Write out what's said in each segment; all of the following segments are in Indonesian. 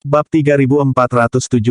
Bab 3471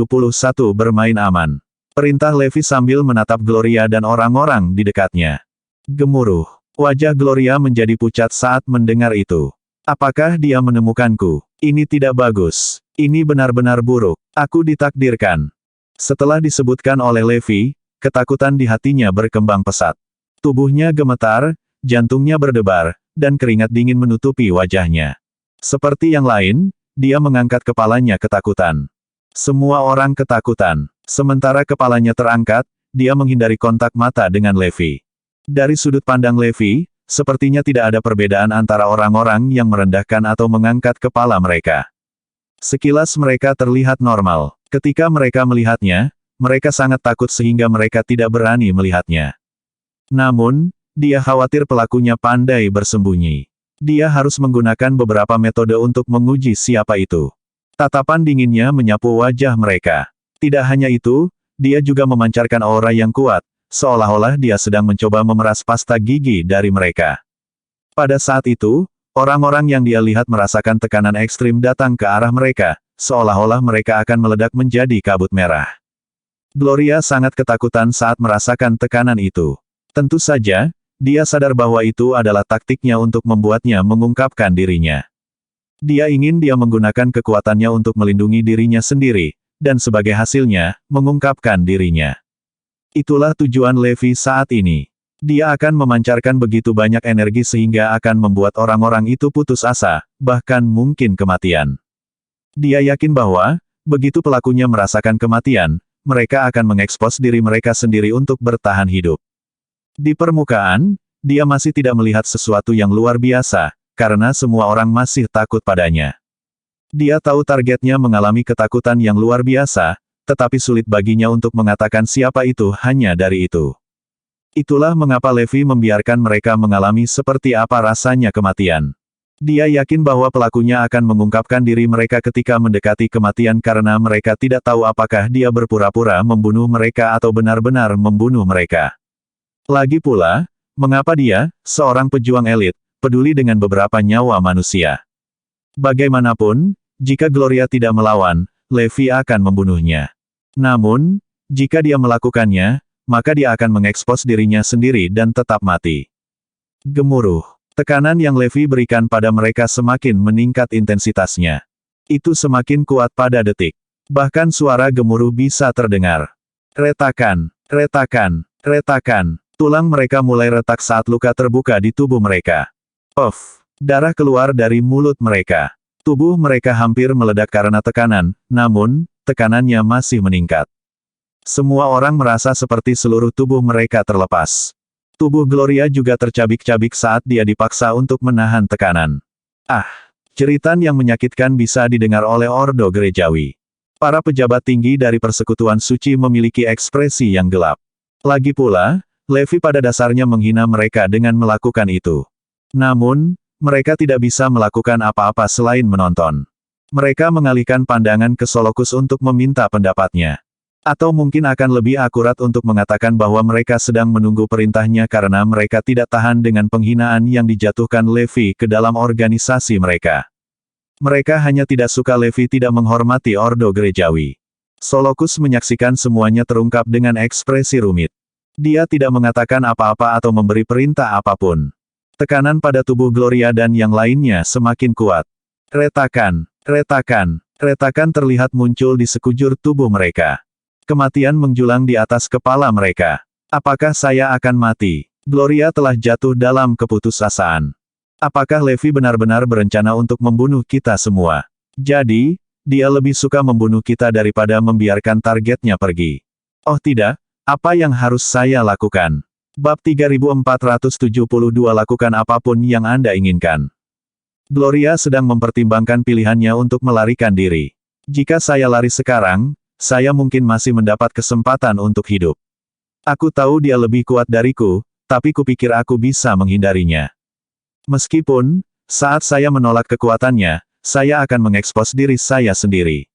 bermain aman. Perintah Levi sambil menatap Gloria dan orang-orang di dekatnya. Gemuruh. Wajah Gloria menjadi pucat saat mendengar itu. Apakah dia menemukanku? Ini tidak bagus. Ini benar-benar buruk. Aku ditakdirkan. Setelah disebutkan oleh Levi, ketakutan di hatinya berkembang pesat. Tubuhnya gemetar, jantungnya berdebar, dan keringat dingin menutupi wajahnya. Seperti yang lain, dia mengangkat kepalanya ketakutan. Semua orang ketakutan. Sementara kepalanya terangkat, dia menghindari kontak mata dengan Levi. Dari sudut pandang Levi, sepertinya tidak ada perbedaan antara orang-orang yang merendahkan atau mengangkat kepala mereka. Sekilas mereka terlihat normal. Ketika mereka melihatnya, mereka sangat takut sehingga mereka tidak berani melihatnya. Namun, dia khawatir pelakunya pandai bersembunyi. Dia harus menggunakan beberapa metode untuk menguji siapa itu. Tatapan dinginnya menyapu wajah mereka. Tidak hanya itu, dia juga memancarkan aura yang kuat, seolah-olah dia sedang mencoba memeras pasta gigi dari mereka. Pada saat itu, orang-orang yang dia lihat merasakan tekanan ekstrim datang ke arah mereka, seolah-olah mereka akan meledak menjadi kabut merah. Gloria sangat ketakutan saat merasakan tekanan itu. Tentu saja, dia sadar bahwa itu adalah taktiknya untuk membuatnya mengungkapkan dirinya. Dia ingin dia menggunakan kekuatannya untuk melindungi dirinya sendiri, dan sebagai hasilnya, mengungkapkan dirinya. Itulah tujuan Levi saat ini. Dia akan memancarkan begitu banyak energi sehingga akan membuat orang-orang itu putus asa, bahkan mungkin kematian. Dia yakin bahwa, begitu pelakunya merasakan kematian, mereka akan mengekspos diri mereka sendiri untuk bertahan hidup. Di permukaan, dia masih tidak melihat sesuatu yang luar biasa, karena semua orang masih takut padanya. Dia tahu targetnya mengalami ketakutan yang luar biasa, tetapi sulit baginya untuk mengatakan siapa itu hanya dari itu. Itulah mengapa Levi membiarkan mereka mengalami seperti apa rasanya kematian. Dia yakin bahwa pelakunya akan mengungkapkan diri mereka ketika mendekati kematian karena mereka tidak tahu apakah dia berpura-pura membunuh mereka atau benar-benar membunuh mereka. Lagi pula, mengapa dia, seorang pejuang elit, peduli dengan beberapa nyawa manusia? Bagaimanapun, jika Gloria tidak melawan, Levi akan membunuhnya. Namun, jika dia melakukannya, maka dia akan mengekspos dirinya sendiri dan tetap mati. Gemuruh. Tekanan yang Levi berikan pada mereka semakin meningkat intensitasnya. Itu semakin kuat pada detik. Bahkan suara gemuruh bisa terdengar. Retakan, retakan, retakan. Tulang mereka mulai retak saat luka terbuka di tubuh mereka. Darah keluar dari mulut mereka. Tubuh mereka hampir meledak karena tekanan, namun, tekanannya masih meningkat. Semua orang merasa seperti seluruh tubuh mereka terlepas. Tubuh Gloria juga tercabik-cabik saat dia dipaksa untuk menahan tekanan. Jeritan yang menyakitkan bisa didengar oleh ordo gerejawi. Para pejabat tinggi dari persekutuan suci memiliki ekspresi yang gelap. Lagi pula, Levi pada dasarnya menghina mereka dengan melakukan itu. Namun, mereka tidak bisa melakukan apa-apa selain menonton. Mereka mengalihkan pandangan ke Solokus untuk meminta pendapatnya. Atau mungkin akan lebih akurat untuk mengatakan bahwa mereka sedang menunggu perintahnya karena mereka tidak tahan dengan penghinaan yang dijatuhkan Levi ke dalam organisasi mereka. Mereka hanya tidak suka Levi tidak menghormati ordo gerejawi. Solokus menyaksikan semuanya terungkap dengan ekspresi rumit. Dia tidak mengatakan apa-apa atau memberi perintah apapun. Tekanan pada tubuh Gloria dan yang lainnya semakin kuat. Retakan, retakan, retakan terlihat muncul di sekujur tubuh mereka. Kematian menjulang di atas kepala mereka. Apakah saya akan mati? Gloria telah jatuh dalam keputusasaan. Apakah Levi benar-benar berencana untuk membunuh kita semua? Jadi, dia lebih suka membunuh kita daripada membiarkan targetnya pergi. Oh tidak. Apa yang harus saya lakukan? Bab 3472 Lakukan apapun yang Anda inginkan. Gloria sedang mempertimbangkan pilihannya untuk melarikan diri. Jika saya lari sekarang, saya mungkin masih mendapat kesempatan untuk hidup. Aku tahu dia lebih kuat dariku, tapi kupikir aku bisa menghindarinya. Meskipun, saat saya menolak kekuatannya, saya akan mengekspos diri saya sendiri.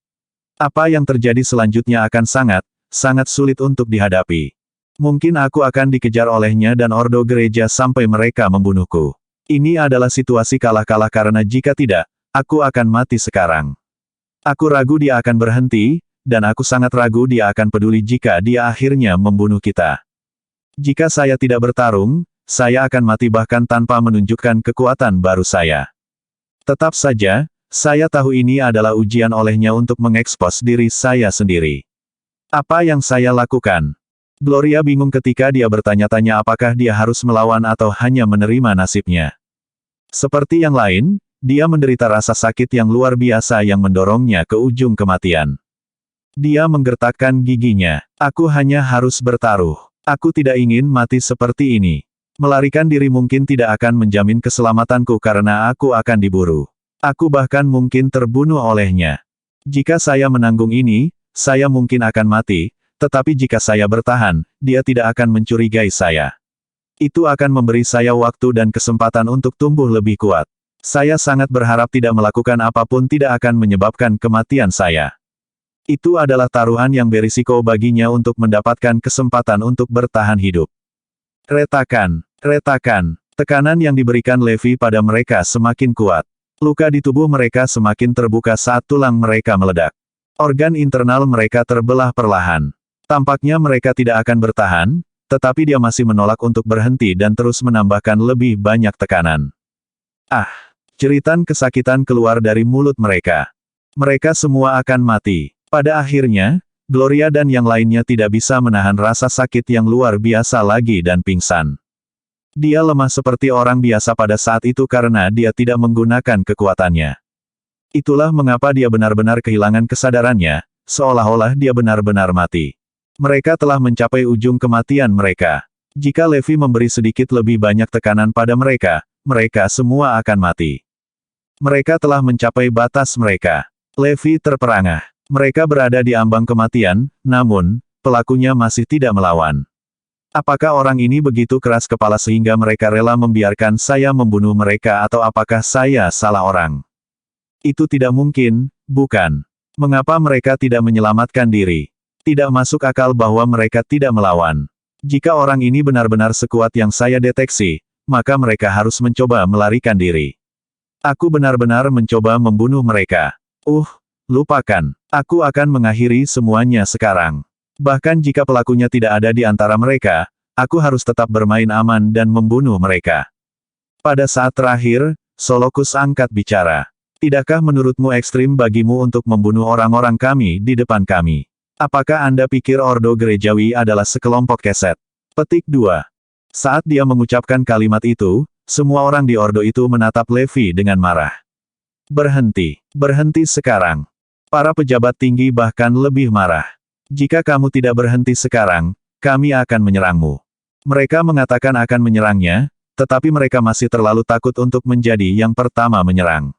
Apa yang terjadi selanjutnya akan sangat sulit untuk dihadapi. Mungkin aku akan dikejar olehnya dan ordo gereja sampai mereka membunuhku. Ini adalah situasi kalah-kalah karena jika tidak, aku akan mati sekarang. Aku ragu dia akan berhenti, dan aku sangat ragu dia akan peduli jika dia akhirnya membunuh kita. Jika saya tidak bertarung, saya akan mati bahkan tanpa menunjukkan kekuatan baru saya. Tetap saja, saya tahu ini adalah ujian olehnya untuk mengekspos diri saya sendiri. Apa yang saya lakukan? Gloria bingung ketika dia bertanya-tanya apakah dia harus melawan atau hanya menerima nasibnya. Seperti yang lain, dia menderita rasa sakit yang luar biasa yang mendorongnya ke ujung kematian. Dia menggertakkan giginya. Aku hanya harus bertaruh. Aku tidak ingin mati seperti ini. Melarikan diri mungkin tidak akan menjamin keselamatanku karena aku akan diburu. Aku bahkan mungkin terbunuh olehnya. Jika saya menanggung ini, saya mungkin akan mati, tetapi jika saya bertahan, dia tidak akan mencurigai saya. Itu akan memberi saya waktu dan kesempatan untuk tumbuh lebih kuat. Saya sangat berharap tidak melakukan apapun tidak akan menyebabkan kematian saya. Itu adalah taruhan yang berisiko baginya untuk mendapatkan kesempatan untuk bertahan hidup. Retakan, retakan. Tekanan yang diberikan Levi pada mereka semakin kuat. Luka di tubuh mereka semakin terbuka saat tulang mereka meledak. Organ internal mereka terbelah perlahan. Tampaknya mereka tidak akan bertahan, tetapi dia masih menolak untuk berhenti dan terus menambahkan lebih banyak tekanan. Ah! Jeritan kesakitan keluar dari mulut mereka. Mereka semua akan mati. Pada akhirnya, Gloria dan yang lainnya tidak bisa menahan rasa sakit yang luar biasa lagi dan pingsan. Dia lemah seperti orang biasa pada saat itu karena dia tidak menggunakan kekuatannya. Itulah mengapa dia benar-benar kehilangan kesadarannya, seolah-olah dia benar-benar mati. Mereka telah mencapai ujung kematian mereka. Jika Levi memberi sedikit lebih banyak tekanan pada mereka, mereka semua akan mati. Mereka telah mencapai batas mereka. Levi terperangah. Mereka berada di ambang kematian, namun, pelakunya masih tidak melawan. Apakah orang ini begitu keras kepala sehingga mereka rela membiarkan saya membunuh mereka atau apakah saya salah orang? Itu tidak mungkin, bukan? Mengapa mereka tidak menyelamatkan diri? Tidak masuk akal bahwa mereka tidak melawan. Jika orang ini benar-benar sekuat yang saya deteksi, maka mereka harus mencoba melarikan diri. Aku benar-benar mencoba membunuh mereka. Lupakan. Aku akan mengakhiri semuanya sekarang. Bahkan jika pelakunya tidak ada di antara mereka, aku harus tetap bermain aman dan membunuh mereka. Pada saat terakhir, Solokus angkat bicara. Tidakkah menurutmu ekstrim bagimu untuk membunuh orang-orang kami di depan kami? Apakah Anda pikir Ordo Gerejawi adalah sekelompok keset? Petik 2. Saat dia mengucapkan kalimat itu, semua orang di Ordo itu menatap Levi dengan marah. Berhenti. Berhenti sekarang. Para pejabat tinggi bahkan lebih marah. Jika kamu tidak berhenti sekarang, kami akan menyerangmu. Mereka mengatakan akan menyerangnya, tetapi mereka masih terlalu takut untuk menjadi yang pertama menyerang.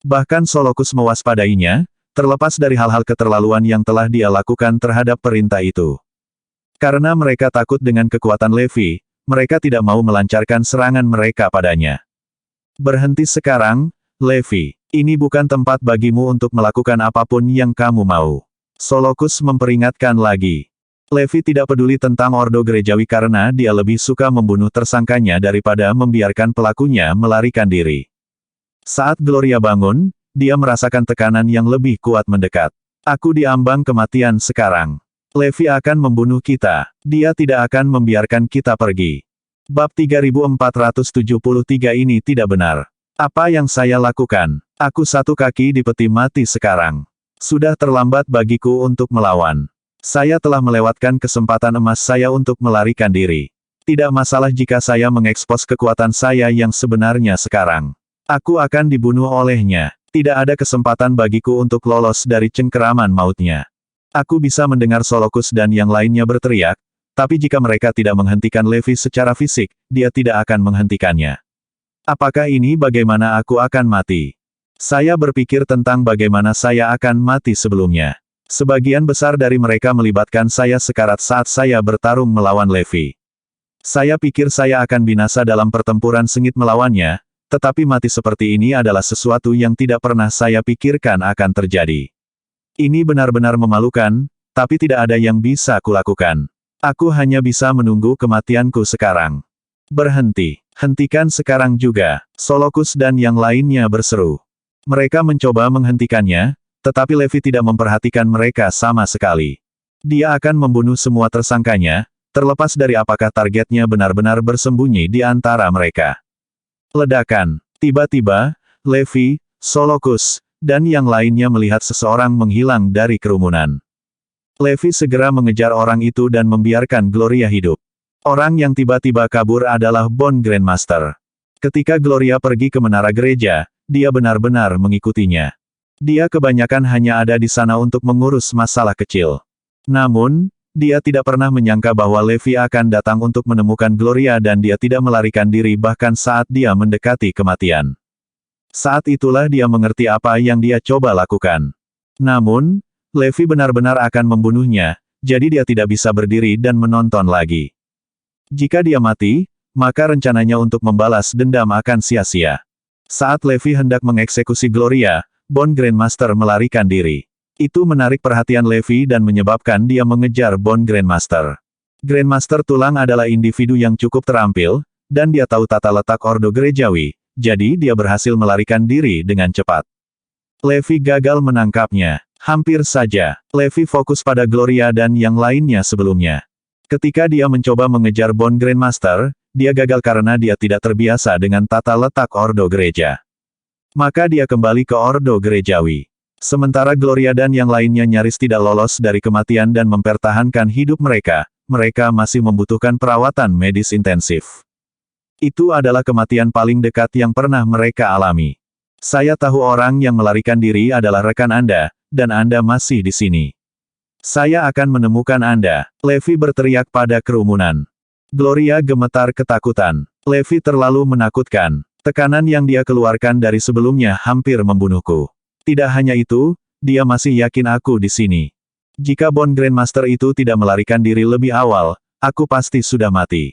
Bahkan Solokus mewaspadainya, terlepas dari hal-hal keterlaluan yang telah dia lakukan terhadap perintah itu. Karena mereka takut dengan kekuatan Levi, mereka tidak mau melancarkan serangan mereka padanya. Berhenti sekarang, Levi. Ini bukan tempat bagimu untuk melakukan apapun yang kamu mau. Solokus memperingatkan lagi. Levi tidak peduli tentang Ordo Gerejawi karena dia lebih suka membunuh tersangkanya daripada membiarkan pelakunya melarikan diri. Saat Gloria bangun, dia merasakan tekanan yang lebih kuat mendekat. Aku di ambang kematian sekarang. Levi akan membunuh kita. Dia tidak akan membiarkan kita pergi. Bab 3473 ini tidak benar. Apa yang saya lakukan? Aku satu kaki di peti mati sekarang. Sudah terlambat bagiku untuk melawan. Saya telah melewatkan kesempatan emas saya untuk melarikan diri. Tidak masalah jika saya mengekspos kekuatan saya yang sebenarnya sekarang. Aku akan dibunuh olehnya. Tidak ada kesempatan bagiku untuk lolos dari cengkeraman mautnya. Aku bisa mendengar Solokus dan yang lainnya berteriak, tapi jika mereka tidak menghentikan Levi secara fisik, dia tidak akan menghentikannya. Apakah ini bagaimana aku akan mati? Saya berpikir tentang bagaimana saya akan mati sebelumnya. Sebagian besar dari mereka melibatkan saya sekarat saat saya bertarung melawan Levi. Saya pikir saya akan binasa dalam pertempuran sengit melawannya, tetapi mati seperti ini adalah sesuatu yang tidak pernah saya pikirkan akan terjadi. Ini benar-benar memalukan, tapi tidak ada yang bisa kulakukan. Aku hanya bisa menunggu kematianku sekarang. Berhenti. Hentikan sekarang juga. Solokus dan yang lainnya berseru. Mereka mencoba menghentikannya, Tetapi Levi tidak memperhatikan mereka sama sekali. Dia akan membunuh semua tersangkanya, terlepas dari apakah targetnya benar-benar bersembunyi di antara mereka. Ledakan. Tiba-tiba, Levi, Solokus, dan yang lainnya melihat seseorang menghilang dari kerumunan. Levi segera mengejar orang itu dan membiarkan Gloria hidup. Orang yang tiba-tiba kabur adalah Bone Grandmaster. Ketika Gloria pergi ke menara gereja, dia benar-benar mengikutinya. Dia kebanyakan hanya ada di sana untuk mengurus masalah kecil. Namun, dia tidak pernah menyangka bahwa Levi akan datang untuk menemukan Gloria dan dia tidak melarikan diri bahkan saat dia mendekati kematian. Saat itulah dia mengerti apa yang dia coba lakukan. Namun, Levi benar-benar akan membunuhnya, jadi dia tidak bisa berdiri dan menonton lagi. Jika dia mati, maka rencananya untuk membalas dendam akan sia-sia. Saat Levi hendak mengeksekusi Gloria, Bone Grandmaster melarikan diri. Itu menarik perhatian Levi dan menyebabkan dia mengejar Bone Grandmaster. Grandmaster Tulang adalah individu yang cukup terampil, dan dia tahu tata letak Ordo Gerejawi, jadi dia berhasil melarikan diri dengan cepat. Levi gagal menangkapnya. Hampir saja, Levi fokus pada Gloria dan yang lainnya sebelumnya. Ketika dia mencoba mengejar Bone Grandmaster, dia gagal karena dia tidak terbiasa dengan tata letak Ordo Gereja. Maka dia kembali ke Ordo Gerejawi. Sementara Gloria dan yang lainnya nyaris tidak lolos dari kematian dan mempertahankan hidup mereka, mereka masih membutuhkan perawatan medis intensif. Itu adalah kematian paling dekat yang pernah mereka alami. Saya tahu orang yang melarikan diri adalah rekan Anda, dan Anda masih di sini. Saya akan menemukan Anda, Levi berteriak pada kerumunan. Gloria gemetar ketakutan. Levi terlalu menakutkan. Tekanan yang dia keluarkan dari sebelumnya hampir membunuhku. Tidak hanya itu, dia masih yakin aku di sini. Jika Bone Grandmaster itu tidak melarikan diri lebih awal, aku pasti sudah mati.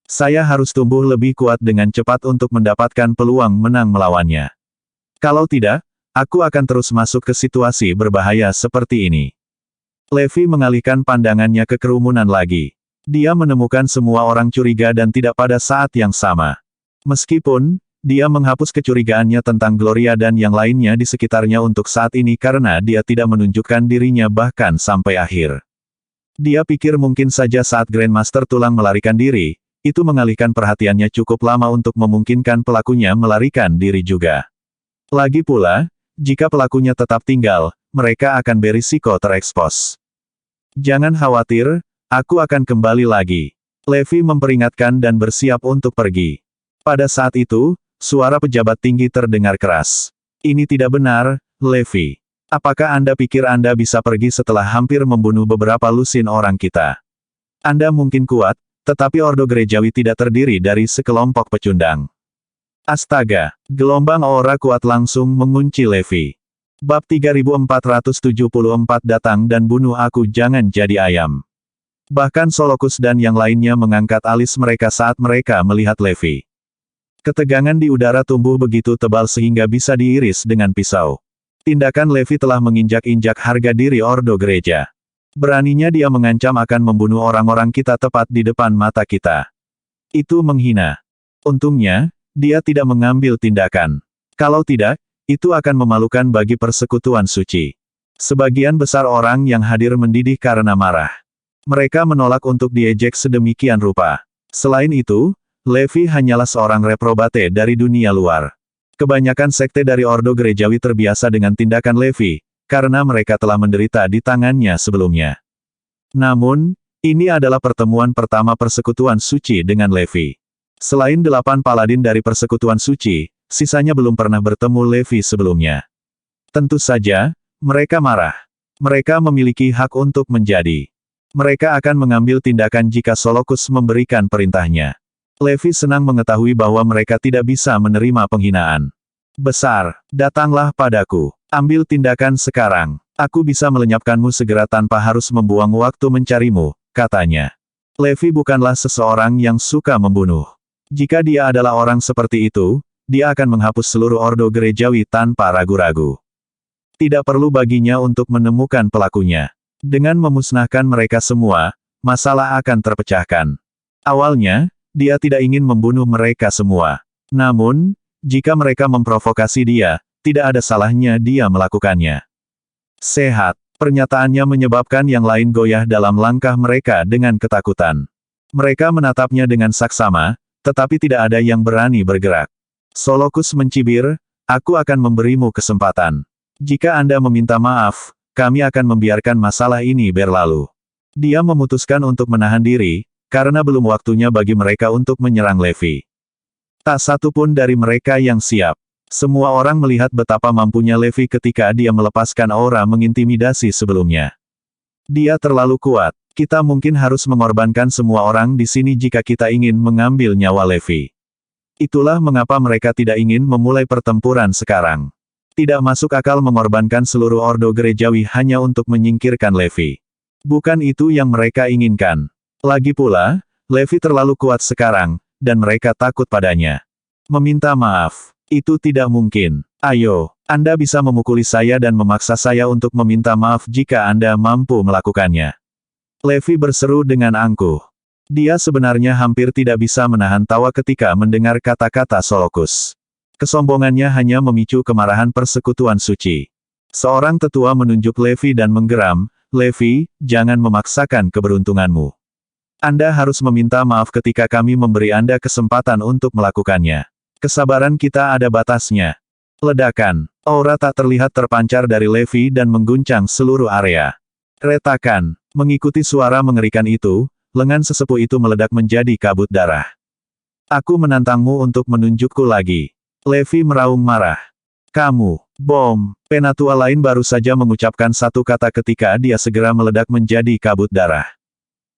Saya harus tumbuh lebih kuat dengan cepat untuk mendapatkan peluang menang melawannya. Kalau tidak, aku akan terus masuk ke situasi berbahaya seperti ini. Levi mengalihkan pandangannya ke kerumunan lagi. Dia menemukan semua orang curiga dan tidak pada saat yang sama. Meskipun, dia menghapus kecurigaannya tentang Gloria dan yang lainnya di sekitarnya untuk saat ini karena dia tidak menunjukkan dirinya bahkan sampai akhir. Dia pikir mungkin saja saat Grandmaster Tulang melarikan diri, itu mengalihkan perhatiannya cukup lama untuk memungkinkan pelakunya melarikan diri juga. Lagi pula, jika pelakunya tetap tinggal, mereka akan berisiko terekspos. Jangan khawatir, aku akan kembali lagi. Levi memperingatkan dan bersiap untuk pergi. Pada saat itu, suara pejabat tinggi terdengar keras. Ini tidak benar, Levi. Apakah Anda pikir Anda bisa pergi setelah hampir membunuh beberapa lusin orang kita? Anda mungkin kuat, tetapi Ordo Gerejawi tidak terdiri dari sekelompok pecundang. Astaga, gelombang aura kuat langsung mengunci Levi. Bab 3474 datang dan bunuh aku jangan jadi ayam. Bahkan Solokus dan yang lainnya mengangkat alis mereka saat mereka melihat Levi. Ketegangan di udara tumbuh begitu tebal sehingga bisa diiris dengan pisau. Tindakan Levi telah menginjak-injak harga diri Ordo Gereja. Beraninya dia mengancam akan membunuh orang-orang kita tepat di depan mata kita. Itu menghina. Untungnya, dia tidak mengambil tindakan. Kalau tidak, itu akan memalukan bagi persekutuan suci. Sebagian besar orang yang hadir mendidih karena marah. Mereka menolak untuk diejek sedemikian rupa. Selain itu, Levi hanyalah seorang reprobate dari dunia luar. Kebanyakan sekte dari Ordo Gerejawi terbiasa dengan tindakan Levi, karena mereka telah menderita di tangannya sebelumnya. Namun, ini adalah pertemuan pertama persekutuan suci dengan Levi. Selain 8 paladin dari persekutuan suci, sisanya belum pernah bertemu Levi sebelumnya. Tentu saja, mereka marah. Mereka memiliki hak untuk menjadi. Mereka akan mengambil tindakan jika Solokus memberikan perintahnya. Levi senang mengetahui bahwa mereka tidak bisa menerima penghinaan. Besar, datanglah padaku. Ambil tindakan sekarang. Aku bisa melenyapkanmu segera tanpa harus membuang waktu mencarimu, katanya. Levi bukanlah seseorang yang suka membunuh. Jika dia adalah orang seperti itu, dia akan menghapus seluruh Ordo Gerejawi tanpa ragu-ragu. Tidak perlu baginya untuk menemukan pelakunya. Dengan memusnahkan mereka semua, masalah akan terpecahkan. Awalnya, dia tidak ingin membunuh mereka semua. Namun, jika mereka memprovokasi dia, tidak ada salahnya dia melakukannya. Sehat. Pernyataannya menyebabkan yang lain goyah dalam langkah mereka dengan ketakutan. Mereka menatapnya dengan saksama, tetapi tidak ada yang berani bergerak. Solokus mencibir, aku akan memberimu kesempatan. Jika Anda meminta maaf, kami akan membiarkan masalah ini berlalu. Dia memutuskan untuk menahan diri, karena belum waktunya bagi mereka untuk menyerang Levi. Tak satu pun dari mereka yang siap. Semua orang melihat betapa mampunya Levi ketika dia melepaskan aura mengintimidasi sebelumnya. Dia terlalu kuat. Kita mungkin harus mengorbankan semua orang di sini jika kita ingin mengambil nyawa Levi. Itulah mengapa mereka tidak ingin memulai pertempuran sekarang. Tidak masuk akal mengorbankan seluruh ordo gerejawi hanya untuk menyingkirkan Levi. Bukan itu yang mereka inginkan. Lagi pula, Levi terlalu kuat sekarang, dan mereka takut padanya. Meminta maaf. Itu tidak mungkin. Ayo, Anda bisa memukuli saya dan memaksa saya untuk meminta maaf jika Anda mampu melakukannya. Levi berseru dengan angkuh. Dia sebenarnya hampir tidak bisa menahan tawa ketika mendengar kata-kata Solokus. Kesombongannya hanya memicu kemarahan persekutuan suci. Seorang tetua menunjuk Levi dan menggeram, Levi, jangan memaksakan keberuntunganmu. Anda harus meminta maaf ketika kami memberi Anda kesempatan untuk melakukannya. Kesabaran kita ada batasnya. Ledakan. Aura tak terlihat terpancar dari Levi dan mengguncang seluruh area. Retakan. Mengikuti suara mengerikan itu, lengan sesepuh itu meledak menjadi kabut darah. Aku menantangmu untuk menunjukku lagi. Levi meraung marah. Kamu, bom. Penatua lain baru saja mengucapkan satu kata ketika dia segera meledak menjadi kabut darah.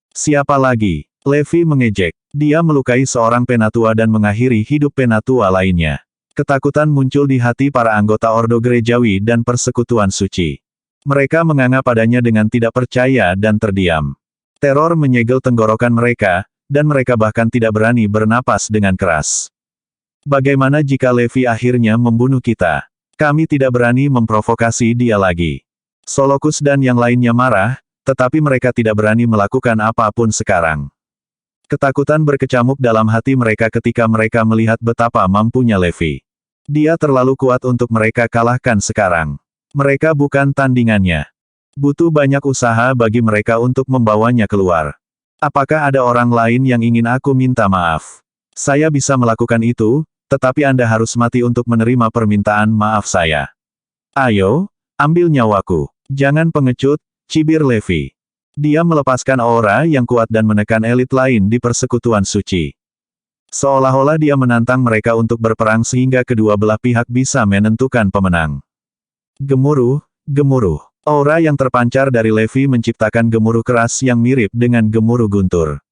Siapa lagi? Levi mengejek. Dia melukai seorang penatua dan mengakhiri hidup penatua lainnya. Ketakutan muncul di hati para anggota ordo gerejawi dan persekutuan suci. Mereka menganga padanya dengan tidak percaya dan terdiam. Teror menyegel tenggorokan mereka, dan mereka bahkan tidak berani bernapas dengan keras. Bagaimana jika Levi akhirnya membunuh kita? Kami tidak berani memprovokasi dia lagi. Solokus dan yang lainnya marah, tetapi mereka tidak berani melakukan apapun sekarang. Ketakutan berkecamuk dalam hati mereka ketika mereka melihat betapa mampunya Levi. Dia terlalu kuat untuk mereka kalahkan sekarang. Mereka bukan tandingannya. Butuh banyak usaha bagi mereka untuk membawanya keluar. Apakah ada orang lain yang ingin aku minta maaf? Saya bisa melakukan itu, tetapi Anda harus mati untuk menerima permintaan maaf saya. Ayo, ambil nyawaku. Jangan pengecut, cibir Levi. Dia melepaskan aura yang kuat dan menekan elit lain di persekutuan suci. Seolah-olah dia menantang mereka untuk berperang sehingga kedua belah pihak bisa menentukan pemenang. Gemuruh, gemuruh. Aura yang terpancar dari Levi menciptakan gemuruh keras yang mirip dengan gemuruh guntur.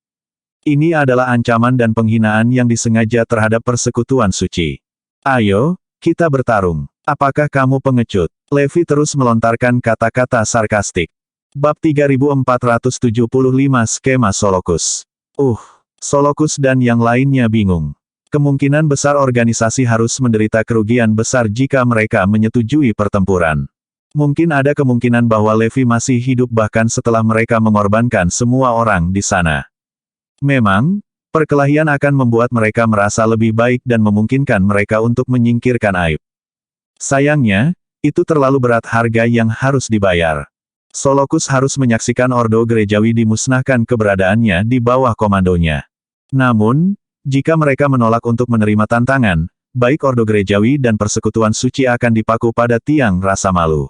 Ini adalah ancaman dan penghinaan yang disengaja terhadap persekutuan suci. Ayo, kita bertarung. Apakah kamu pengecut? Levi terus melontarkan kata-kata sarkastik. Bab 3475 Skema Solokus. Solokus dan yang lainnya bingung. Kemungkinan besar organisasi harus menderita kerugian besar jika mereka menyetujui pertempuran. Mungkin ada kemungkinan bahwa Levi masih hidup bahkan setelah mereka mengorbankan semua orang di sana. Memang, perkelahian akan membuat mereka merasa lebih baik dan memungkinkan mereka untuk menyingkirkan aib. Sayangnya, itu terlalu berat harga yang harus dibayar. Solokus harus menyaksikan ordo gerejawi dimusnahkan keberadaannya di bawah komandonya. Namun, jika mereka menolak untuk menerima tantangan, baik ordo gerejawi dan persekutuan suci akan dipaku pada tiang rasa malu.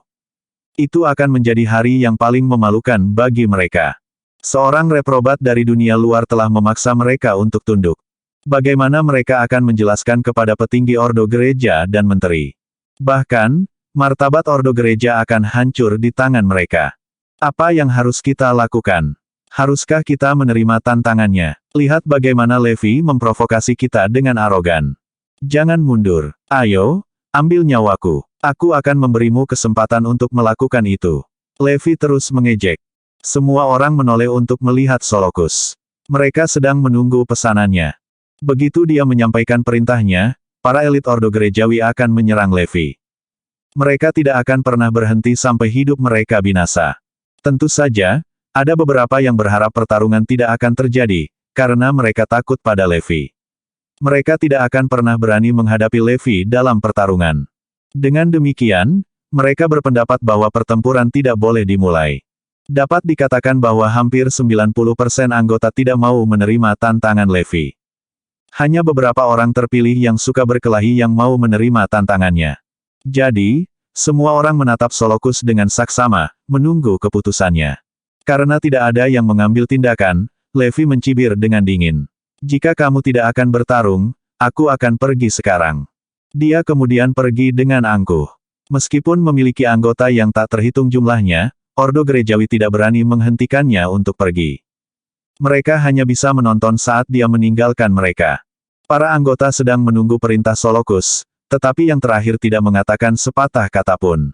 Itu akan menjadi hari yang paling memalukan bagi mereka. Seorang reprobat dari dunia luar telah memaksa mereka untuk tunduk. Bagaimana mereka akan menjelaskan kepada petinggi ordo gereja dan menteri? Bahkan, martabat ordo gereja akan hancur di tangan mereka. Apa yang harus kita lakukan? Haruskah kita menerima tantangannya? Lihat bagaimana Levi memprovokasi kita dengan arogan. Jangan mundur. Ayo, ambil nyawaku. Aku akan memberimu kesempatan untuk melakukan itu. Levi terus mengejek. Semua orang menoleh untuk melihat Solokus. Mereka sedang menunggu pesanannya. Begitu dia menyampaikan perintahnya, para elit ordo gerejawi akan menyerang Levi. Mereka tidak akan pernah berhenti sampai hidup mereka binasa. Tentu saja, ada beberapa yang berharap pertarungan tidak akan terjadi, karena mereka takut pada Levi. Mereka tidak akan pernah berani menghadapi Levi dalam pertarungan. Dengan demikian, Mereka berpendapat bahwa pertempuran tidak boleh dimulai. Dapat dikatakan bahwa hampir 90% anggota tidak mau menerima tantangan Levi. Hanya beberapa orang terpilih yang suka berkelahi yang mau menerima tantangannya. Jadi, semua orang menatap Solokus dengan saksama, menunggu keputusannya. Karena tidak ada yang mengambil tindakan, Levi mencibir dengan dingin. Jika kamu tidak akan bertarung, aku akan pergi sekarang. Dia kemudian pergi dengan angkuh. Meskipun memiliki anggota yang tak terhitung jumlahnya, Ordo Gerejawi tidak berani menghentikannya untuk pergi. Mereka hanya bisa menonton saat dia meninggalkan mereka. Para anggota sedang menunggu perintah Solokus, tetapi yang terakhir tidak mengatakan sepatah kata pun.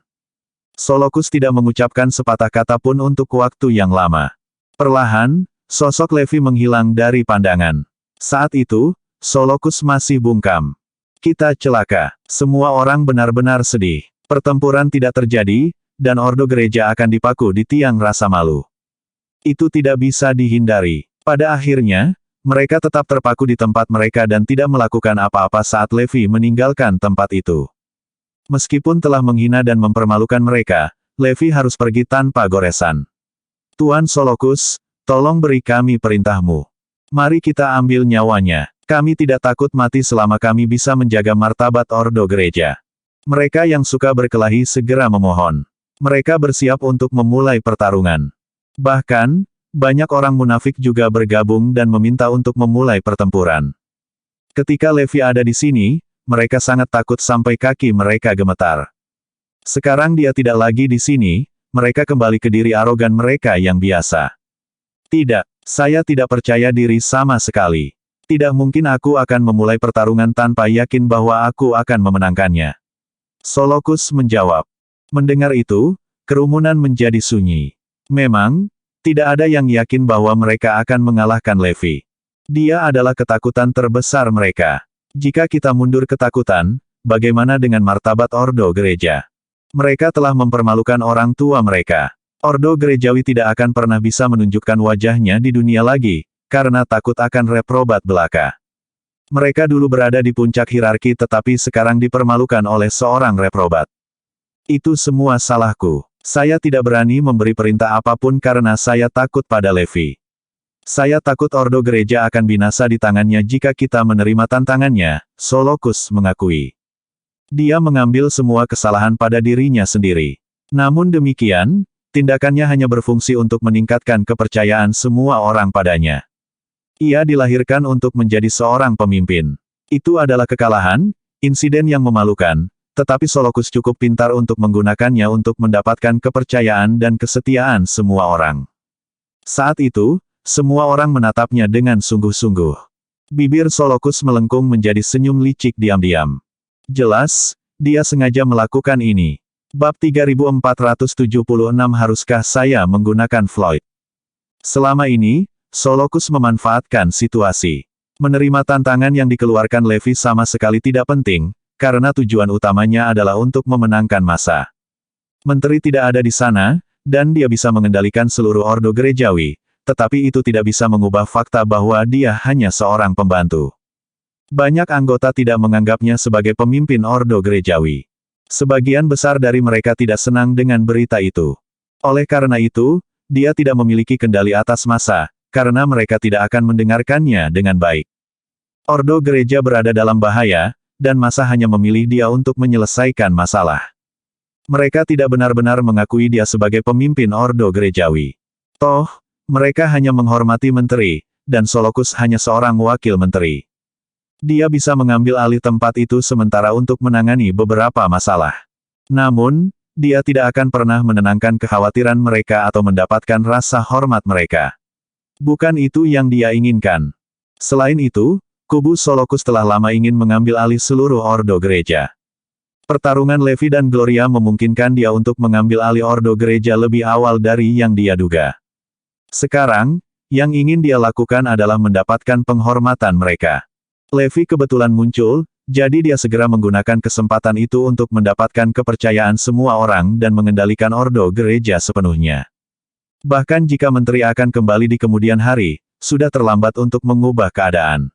Solokus tidak mengucapkan sepatah kata pun untuk waktu yang lama. Perlahan, sosok Levi menghilang dari pandangan. Saat itu, Solokus masih bungkam. Kita celaka. Semua orang benar-benar sedih. Pertempuran tidak terjadi, dan Ordo Gereja akan dipaku di tiang rasa malu. Itu tidak bisa dihindari. Pada akhirnya, mereka tetap terpaku di tempat mereka dan tidak melakukan apa-apa saat Levi meninggalkan tempat itu. Meskipun telah menghina dan mempermalukan mereka, Levi harus pergi tanpa goresan. Tuan Solokus, tolong beri kami perintahmu. Mari kita ambil nyawanya. Kami tidak takut mati selama kami bisa menjaga martabat Ordo Gereja. Mereka yang suka berkelahi segera memohon. Mereka bersiap untuk memulai pertarungan. Bahkan, banyak orang munafik juga bergabung dan meminta untuk memulai pertempuran. Ketika Levi ada di sini, mereka sangat takut sampai kaki mereka gemetar. Sekarang dia tidak lagi di sini, mereka kembali ke diri arogan mereka yang biasa. Tidak, saya tidak percaya diri sama sekali. Tidak mungkin aku akan memulai pertarungan tanpa yakin bahwa aku akan memenangkannya. Solokus menjawab. Mendengar itu, kerumunan menjadi sunyi. Memang, tidak ada yang yakin bahwa mereka akan mengalahkan Levi. Dia adalah ketakutan terbesar mereka. Jika kita mundur ketakutan, bagaimana dengan martabat Ordo Gereja? Mereka telah mempermalukan orang tua mereka. Ordo Gerejawi tidak akan pernah bisa menunjukkan wajahnya di dunia lagi, karena takut akan reprobat belaka. Mereka dulu berada di puncak hierarki tetapi sekarang dipermalukan oleh seorang reprobat. Itu semua salahku. Saya tidak berani memberi perintah apapun karena saya takut pada Levi. Saya takut Ordo Gereja akan binasa di tangannya jika kita menerima tantangannya, Solokus mengakui. Dia mengambil semua kesalahan pada dirinya sendiri. Namun demikian, tindakannya hanya berfungsi untuk meningkatkan kepercayaan semua orang padanya. Ia dilahirkan untuk menjadi seorang pemimpin. Itu adalah kekalahan, insiden yang memalukan, tetapi Solokus cukup pintar untuk menggunakannya untuk mendapatkan kepercayaan dan kesetiaan semua orang. Saat itu, semua orang menatapnya dengan sungguh-sungguh. Bibir Solokus melengkung menjadi senyum licik diam-diam. Jelas, dia sengaja melakukan ini. Bab 3476 Haruskah saya menggunakan Floyd? Selama ini, Solokus memanfaatkan situasi. Menerima tantangan yang dikeluarkan Levi sama sekali tidak penting, karena tujuan utamanya adalah untuk memenangkan masa. Menteri tidak ada di sana, dan dia bisa mengendalikan seluruh Ordo Gerejawi, tetapi itu tidak bisa mengubah fakta bahwa dia hanya seorang pembantu. Banyak anggota tidak menganggapnya sebagai pemimpin Ordo Gerejawi. Sebagian besar dari mereka tidak senang dengan berita itu. Oleh karena itu, dia tidak memiliki kendali atas massa, karena mereka tidak akan mendengarkannya dengan baik. Ordo Gereja berada dalam bahaya, dan massa hanya memilih dia untuk menyelesaikan masalah. Mereka tidak benar-benar mengakui dia sebagai pemimpin Ordo Gerejawi. Toh, mereka hanya menghormati menteri, dan Solokus hanya seorang wakil menteri. Dia bisa mengambil alih tempat itu sementara untuk menangani beberapa masalah. Namun, dia tidak akan pernah menenangkan kekhawatiran mereka atau mendapatkan rasa hormat mereka. Bukan itu yang dia inginkan. Selain itu, kubu Solokus telah lama ingin mengambil alih seluruh Ordo Gereja. Pertarungan Levi dan Gloria memungkinkan dia untuk mengambil alih Ordo Gereja lebih awal dari yang dia duga. Sekarang, yang ingin dia lakukan adalah mendapatkan penghormatan mereka. Levi kebetulan muncul, jadi dia segera menggunakan kesempatan itu untuk mendapatkan kepercayaan semua orang dan mengendalikan Ordo Gereja sepenuhnya. Bahkan jika menteri akan kembali di kemudian hari, sudah terlambat untuk mengubah keadaan.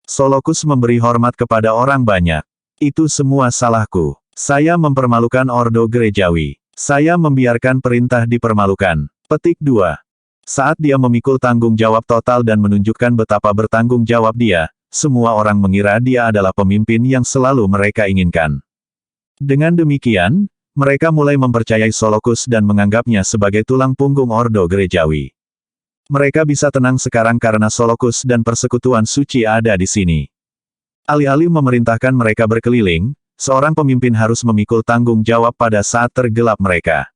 Solokus memberi hormat kepada orang banyak. Itu semua salahku. Saya mempermalukan Ordo Gerejawi. Saya membiarkan perintah dipermalukan. Petik 2. Saat dia memikul tanggung jawab total dan menunjukkan betapa bertanggung jawab dia, semua orang mengira dia adalah pemimpin yang selalu mereka inginkan. Dengan demikian, mereka mulai mempercayai Solokus dan menganggapnya sebagai tulang punggung Ordo Gerejawi. Mereka bisa tenang sekarang karena Solokus dan persekutuan suci ada di sini. Alih-alih memerintahkan mereka berkeliling, seorang pemimpin harus memikul tanggung jawab pada saat tergelap mereka.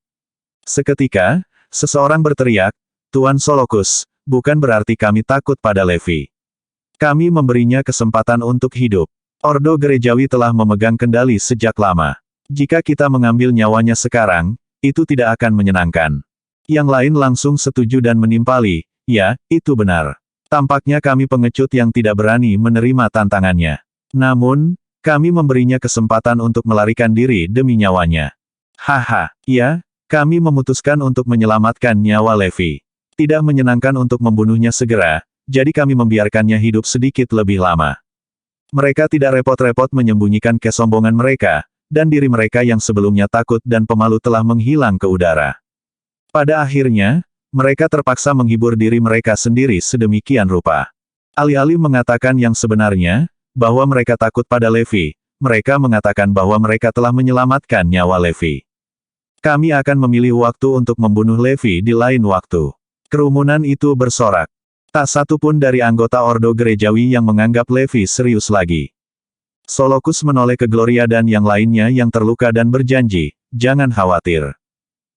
Seketika, seseorang berteriak, "Tuan Solokus, bukan berarti kami takut pada Levi. Kami memberinya kesempatan untuk hidup. Ordo Gerejawi telah memegang kendali sejak lama. Jika kita mengambil nyawanya sekarang, itu tidak akan menyenangkan." Yang lain langsung setuju dan menimpali, "Ya, itu benar. Tampaknya kami pengecut yang tidak berani menerima tantangannya. Namun, kami memberinya kesempatan untuk melarikan diri demi nyawanya." "Haha, ya, kami memutuskan untuk menyelamatkan nyawa Levi. Tidak menyenangkan untuk membunuhnya segera, jadi kami membiarkannya hidup sedikit lebih lama." Mereka tidak repot-repot menyembunyikan kesombongan mereka, dan diri mereka yang sebelumnya takut dan pemalu telah menghilang ke udara. Pada akhirnya, mereka terpaksa menghibur diri mereka sendiri sedemikian rupa. Alih-alih mengatakan yang sebenarnya, bahwa mereka takut pada Levi, mereka mengatakan bahwa mereka telah menyelamatkan nyawa Levi. "Kami akan memilih waktu untuk membunuh Levi di lain waktu." Kerumunan itu bersorak. Tak satu pun dari anggota Ordo Gerejawi yang menganggap Levi serius lagi. Solokus menoleh ke Gloria dan yang lainnya yang terluka dan berjanji, "Jangan khawatir.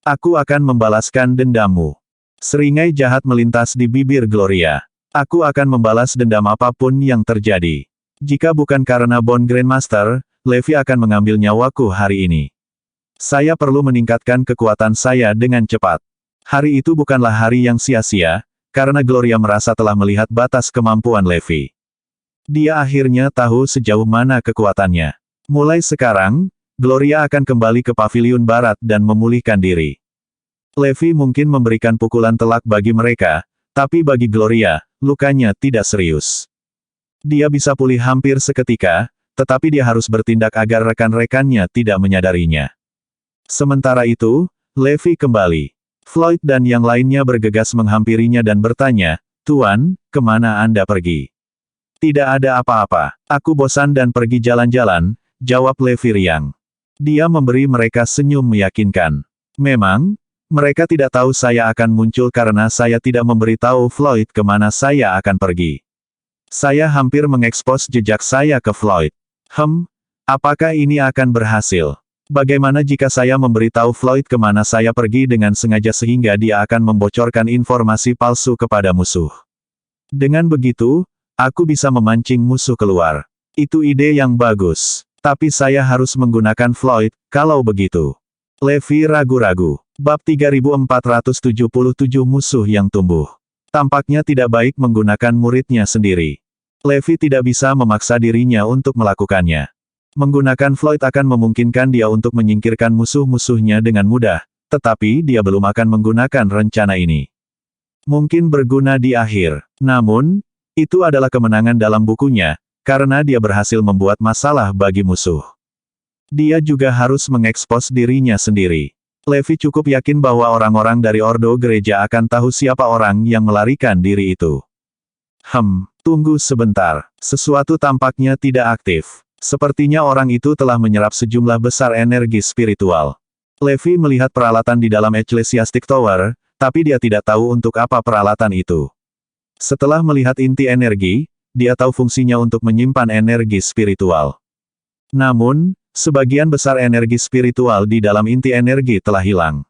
Aku akan membalaskan dendammu." Seringai jahat melintas di bibir Gloria. "Aku akan membalas dendam apapun yang terjadi. Jika bukan karena Bone Grandmaster, Levi akan mengambil nyawaku hari ini. Saya perlu meningkatkan kekuatan saya dengan cepat." Hari itu bukanlah hari yang sia-sia, karena Gloria merasa telah melihat batas kemampuan Levi. Dia akhirnya tahu sejauh mana kekuatannya. Mulai sekarang, Gloria akan kembali ke Paviliun Barat dan memulihkan diri. Levi mungkin memberikan pukulan telak bagi mereka, tapi bagi Gloria, lukanya tidak serius. Dia bisa pulih hampir seketika, tetapi dia harus bertindak agar rekan-rekannya tidak menyadarinya. Sementara itu, Levi kembali. Floyd dan yang lainnya bergegas menghampirinya dan bertanya, "Tuan, kemana Anda pergi?" "Tidak ada apa-apa. Aku bosan dan pergi jalan-jalan," jawab Levi riang. Dia memberi mereka senyum meyakinkan. "Memang, mereka tidak tahu saya akan muncul karena saya tidak memberitahu Floyd kemana saya akan pergi. Saya hampir mengekspos jejak saya ke Floyd. Apakah ini akan berhasil? Bagaimana jika saya memberitahu Floyd kemana saya pergi dengan sengaja sehingga dia akan membocorkan informasi palsu kepada musuh? Dengan begitu, aku bisa memancing musuh keluar. Itu ide yang bagus. Tapi saya harus menggunakan Floyd, kalau begitu." Levi ragu-ragu. Bab 3477 Musuh yang Tumbuh. Tampaknya tidak baik menggunakan muridnya sendiri. Levi tidak bisa memaksa dirinya untuk melakukannya. Menggunakan Floyd akan memungkinkan dia untuk menyingkirkan musuh-musuhnya dengan mudah, tetapi dia belum akan menggunakan rencana ini. Mungkin berguna di akhir. Namun, itu adalah kemenangan dalam bukunya, karena dia berhasil membuat masalah bagi musuh. Dia juga harus mengekspos dirinya sendiri. Levi cukup yakin bahwa orang-orang dari Ordo Gereja akan tahu siapa orang yang melarikan diri itu. Tunggu sebentar. Sesuatu tampaknya tidak aktif. Sepertinya orang itu telah menyerap sejumlah besar energi spiritual. Levi melihat peralatan di dalam Ecclesiastic Tower, tapi dia tidak tahu untuk apa peralatan itu. Setelah melihat inti energi, dia tahu fungsinya untuk menyimpan energi spiritual. Namun, sebagian besar energi spiritual di dalam inti energi telah hilang.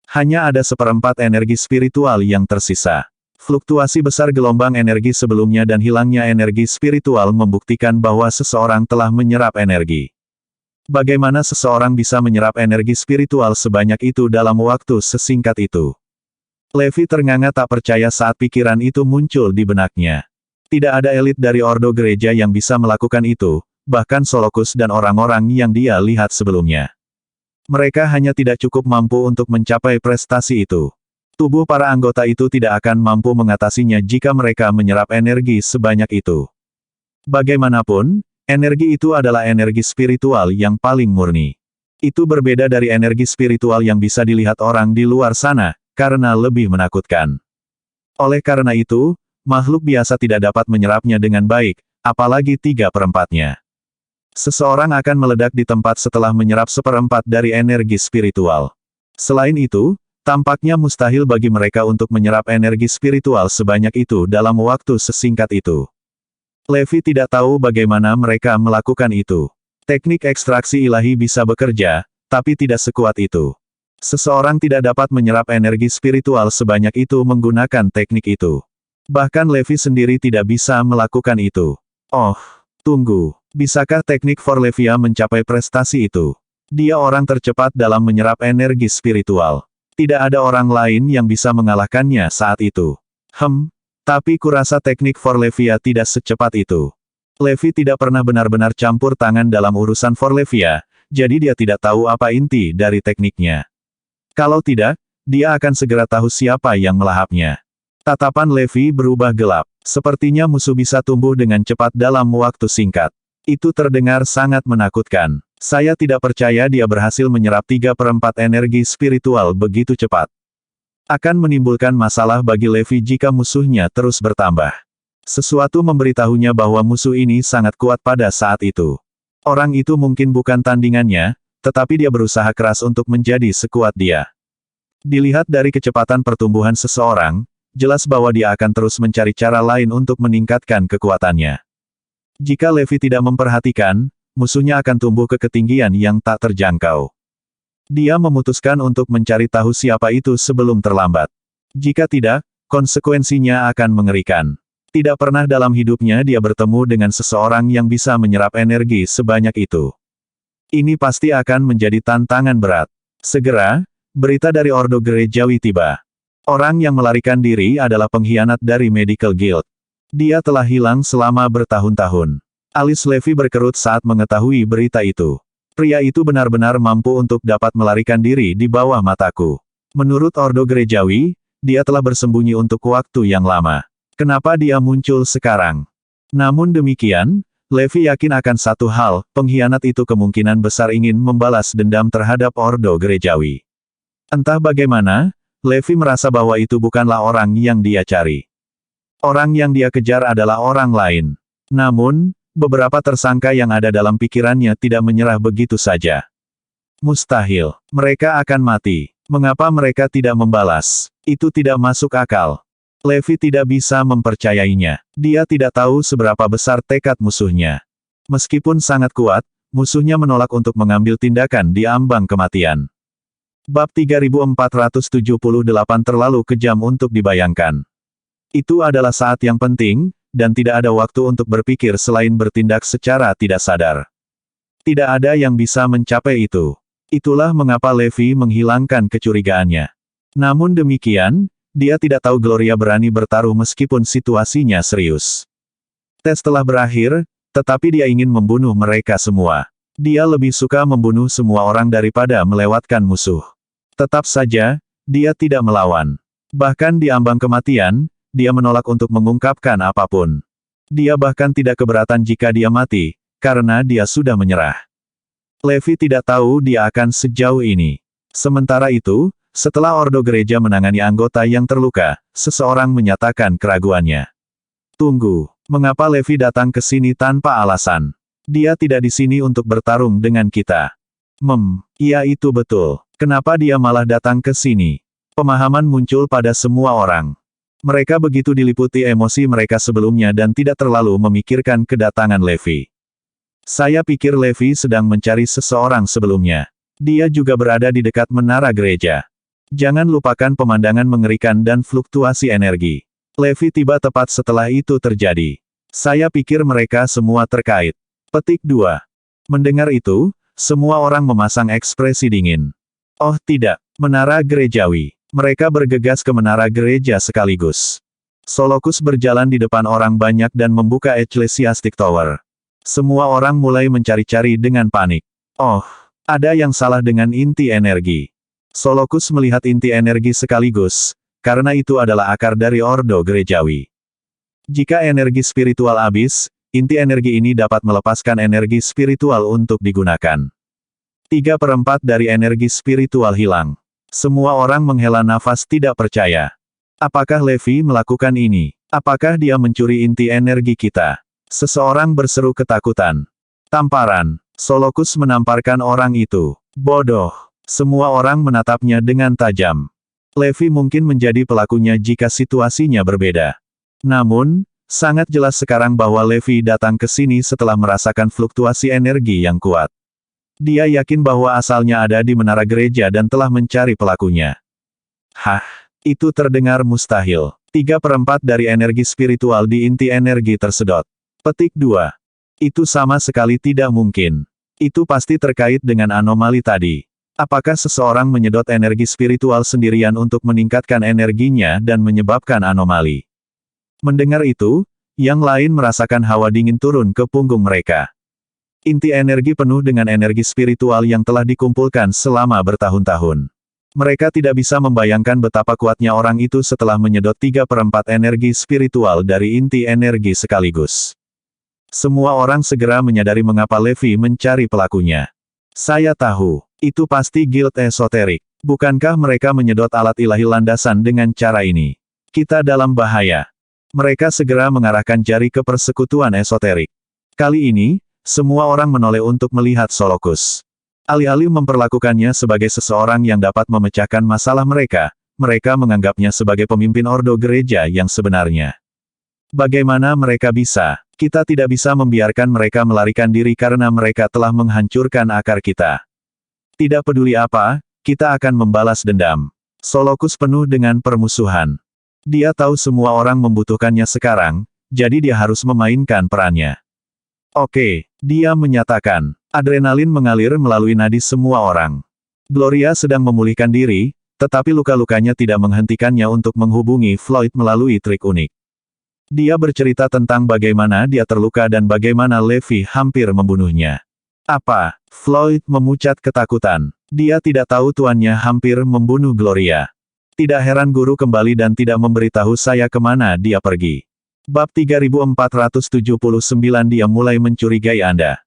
Hanya ada seperempat energi spiritual yang tersisa. Fluktuasi besar gelombang energi sebelumnya dan hilangnya energi spiritual membuktikan bahwa seseorang telah menyerap energi. Bagaimana seseorang bisa menyerap energi spiritual sebanyak itu dalam waktu sesingkat itu? Levi ternganga tak percaya saat pikiran itu muncul di benaknya. Tidak ada elit dari Ordo Gereja yang bisa melakukan itu, bahkan Solokus dan orang-orang yang dia lihat sebelumnya. Mereka hanya tidak cukup mampu untuk mencapai prestasi itu. Tubuh para anggota itu tidak akan mampu mengatasinya jika mereka menyerap energi sebanyak itu. Bagaimanapun, energi itu adalah energi spiritual yang paling murni. Itu berbeda dari energi spiritual yang bisa dilihat orang di luar sana, karena lebih menakutkan. Oleh karena itu, makhluk biasa tidak dapat menyerapnya dengan baik, apalagi 3/4-nya. Seseorang akan meledak di tempat setelah menyerap 1/4 dari energi spiritual. Selain itu, tampaknya mustahil bagi mereka untuk menyerap energi spiritual sebanyak itu dalam waktu sesingkat itu. Levi tidak tahu bagaimana mereka melakukan itu. Teknik ekstraksi ilahi bisa bekerja, tapi tidak sekuat itu. Seseorang tidak dapat menyerap energi spiritual sebanyak itu menggunakan teknik itu. Bahkan Levi sendiri tidak bisa melakukan itu. Oh, tunggu. Bisakah teknik Forlevia mencapai prestasi itu? Dia orang tercepat dalam menyerap energi spiritual. Tidak ada orang lain yang bisa mengalahkannya saat itu. Tapi kurasa teknik Forlevia tidak secepat itu. Levi tidak pernah benar-benar campur tangan dalam urusan Forlevia, jadi dia tidak tahu apa inti dari tekniknya. Kalau tidak, dia akan segera tahu siapa yang melahapnya. Tatapan Levi berubah gelap. Sepertinya musuh bisa tumbuh dengan cepat dalam waktu singkat. Itu terdengar sangat menakutkan. Saya tidak percaya dia berhasil menyerap 3/4 energi spiritual begitu cepat. Akan menimbulkan masalah bagi Levi jika musuhnya terus bertambah. Sesuatu memberitahunya bahwa musuh ini sangat kuat pada saat itu. Orang itu mungkin bukan tandingannya, tetapi dia berusaha keras untuk menjadi sekuat dia. Dilihat dari kecepatan pertumbuhan seseorang, jelas bahwa dia akan terus mencari cara lain untuk meningkatkan kekuatannya. Jika Levi tidak memperhatikan, musuhnya akan tumbuh ke ketinggian yang tak terjangkau. Dia memutuskan untuk mencari tahu siapa itu sebelum terlambat. Jika tidak, konsekuensinya akan mengerikan. Tidak pernah dalam hidupnya dia bertemu dengan seseorang yang bisa menyerap energi sebanyak itu. Ini pasti akan menjadi tantangan berat. Segera, berita dari Ordo Gerejawi tiba. Orang yang melarikan diri adalah pengkhianat dari Medical Guild. Dia telah hilang selama bertahun-tahun. Alis Levi berkerut saat mengetahui berita itu. Pria itu benar-benar mampu untuk dapat melarikan diri di bawah mataku. Menurut Ordo Gerejawi, dia telah bersembunyi untuk waktu yang lama. Kenapa dia muncul sekarang? Namun demikian, Levi yakin akan satu hal, pengkhianat itu kemungkinan besar ingin membalas dendam terhadap Ordo Gerejawi. Entah bagaimana, Levi merasa bahwa itu bukanlah orang yang dia cari. Orang yang dia kejar adalah orang lain. Namun, beberapa tersangka yang ada dalam pikirannya tidak menyerah begitu saja. Mustahil. Mereka akan mati. Mengapa mereka tidak membalas? Itu tidak masuk akal. Levi tidak bisa mempercayainya. Dia tidak tahu seberapa besar tekad musuhnya. Meskipun sangat kuat, musuhnya menolak untuk mengambil tindakan di ambang kematian. Bab 3478 terlalu kejam untuk dibayangkan. Itu adalah saat yang penting, dan tidak ada waktu untuk berpikir selain bertindak secara tidak sadar. Tidak ada yang bisa mencapai itu. Itulah mengapa Levi menghilangkan kecurigaannya. Namun demikian, dia tidak tahu Gloria berani bertaruh meskipun situasinya serius. Tes telah berakhir, tetapi dia ingin membunuh mereka semua. Dia lebih suka membunuh semua orang daripada melewatkan musuh. Tetap saja, dia tidak melawan. Bahkan di ambang kematian, dia menolak untuk mengungkapkan apapun. Dia bahkan tidak keberatan jika dia mati, karena dia sudah menyerah. Levi tidak tahu dia akan sejauh ini. Sementara itu, setelah Ordo Gereja menangani anggota yang terluka, seseorang menyatakan keraguannya. Tunggu, mengapa Levi datang ke sini tanpa alasan? Dia tidak di sini untuk bertarung dengan kita. Iya itu betul. Kenapa dia malah datang ke sini? Pemahaman muncul pada semua orang. Mereka begitu diliputi emosi mereka sebelumnya dan tidak terlalu memikirkan kedatangan Levi. Saya pikir Levi sedang mencari seseorang sebelumnya. Dia juga berada di dekat menara gereja. Jangan lupakan pemandangan mengerikan dan fluktuasi energi. Levi tiba tepat setelah itu terjadi. Saya pikir mereka semua terkait. Petik 2. Mendengar itu, semua orang memasang ekspresi dingin. Oh tidak, menara gerejawi. Mereka bergegas ke menara gereja sekaligus. Solokus berjalan di depan orang banyak dan membuka Ecclesiastic Tower. Semua orang mulai mencari-cari dengan panik. Oh, ada yang salah dengan inti energi. Solokus melihat inti energi sekaligus, karena itu adalah akar dari Ordo Gerejawi. Jika energi spiritual habis, inti energi ini dapat melepaskan energi spiritual untuk digunakan. 3/4 dari energi spiritual hilang. Semua orang menghela nafas tidak percaya. Apakah Levi melakukan ini? Apakah dia mencuri inti energi kita? Seseorang berseru ketakutan. Tamparan. Solokus menamparkan orang itu. Bodoh. Semua orang menatapnya dengan tajam. Levi mungkin menjadi pelakunya jika situasinya berbeda. Namun, sangat jelas sekarang bahwa Levi datang ke sini setelah merasakan fluktuasi energi yang kuat. Dia yakin bahwa asalnya ada di menara gereja dan telah mencari pelakunya. Hah, itu terdengar mustahil. 3/4 dari energi spiritual di inti energi tersedot. Petik 2. Itu sama sekali tidak mungkin. Itu pasti terkait dengan anomali tadi. Apakah seseorang menyedot energi spiritual sendirian untuk meningkatkan energinya dan menyebabkan anomali? Mendengar itu, yang lain merasakan hawa dingin turun ke punggung mereka. Inti energi penuh dengan energi spiritual yang telah dikumpulkan selama bertahun-tahun. Mereka tidak bisa membayangkan betapa kuatnya orang itu setelah menyedot 3/4 energi spiritual dari inti energi sekaligus. Semua orang segera menyadari mengapa Levi mencari pelakunya. Saya tahu, itu pasti guild esoterik. Bukankah mereka menyedot alat ilahi landasan dengan cara ini? Kita dalam bahaya. Mereka segera mengarahkan jari ke persekutuan esoterik. Kali ini, semua orang menoleh untuk melihat Solokus. Alih-alih memperlakukannya sebagai seseorang yang dapat memecahkan masalah mereka, mereka menganggapnya sebagai pemimpin ordo gereja yang sebenarnya. Bagaimana mereka bisa? Kita tidak bisa membiarkan mereka melarikan diri karena mereka telah menghancurkan akar kita. Tidak peduli apa, kita akan membalas dendam. Solokus penuh dengan permusuhan. Dia tahu semua orang membutuhkannya sekarang, jadi dia harus memainkan perannya. Oke, dia menyatakan. Adrenalin mengalir melalui nadi semua orang. Gloria sedang memulihkan diri, tetapi luka-lukanya tidak menghentikannya untuk menghubungi Floyd melalui trik unik. Dia bercerita tentang bagaimana dia terluka dan bagaimana Levi hampir membunuhnya. Apa? Floyd memucat ketakutan. Dia tidak tahu tuannya hampir membunuh Gloria. Tidak heran guru kembali dan tidak memberitahu saya kemana dia pergi. Bab 3479 Dia mulai mencurigai Anda.